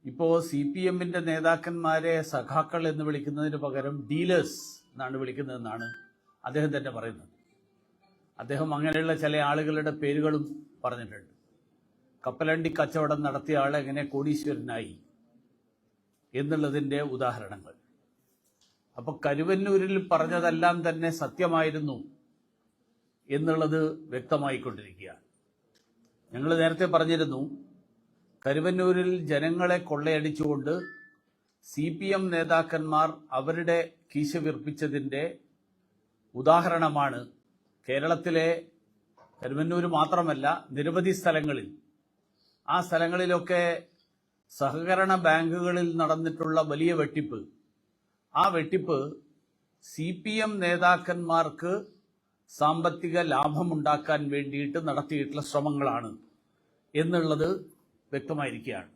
ഇപ്പോൾ CPM-ന്റെ നേതാക്കന്മാരെ സഖാക്കൾ എന്ന് വിളിക്കുന്നതിന് പകരം ഡീലേഴ്സ് എന്നാണ് വിളിക്കുന്നതെന്നാണ് അദ്ദേഹം തന്നെ പറയുന്നത്. അദ്ദേഹം അങ്ങനെയുള്ള ചില ആളുകളുടെ പേരുകളും പറഞ്ഞിട്ടുണ്ട്. കപ്പലണ്ടി കച്ചവടം നടത്തിയ ആൾ എങ്ങനെ കോടീശ്വരനായി എന്നുള്ളതിൻ്റെ ഉദാഹരണങ്ങൾ. അപ്പോൾ കരുവന്നൂരിൽ പറഞ്ഞതെല്ലാം തന്നെ സത്യമായിരുന്നു എന്നുള്ളത് വ്യക്തമായിക്കൊണ്ടിരിക്കുകയാണ്. ഞങ്ങൾ നേരത്തെ പറഞ്ഞിരുന്നു, കരുവന്നൂരിൽ ജനങ്ങളെ കൊള്ളയടിച്ചുകൊണ്ട് CPM നേതാക്കന്മാർ അവരുടെ കീശ വീർപ്പിച്ചതിൻ്റെ ഉദാഹരണമാണ് കേരളത്തിലെ കരുവന്നൂർ മാത്രമല്ല നിരവധി സ്ഥലങ്ങളിൽ. ആ സ്ഥലങ്ങളിലൊക്കെ സഹകരണ ബാങ്കുകളിൽ നടന്നിട്ടുള്ള വലിയ വെട്ടിപ്പ്, ആ വെട്ടിപ്പ് CPM നേതാക്കന്മാർക്ക് സാമ്പത്തിക ലാഭമുണ്ടാക്കാൻ വേണ്ടിയിട്ട് നടത്തിയിട്ടുള്ള ശ്രമങ്ങളാണ് എന്നുള്ളത് വ്യക്തമായിരിക്കുകയാണ്.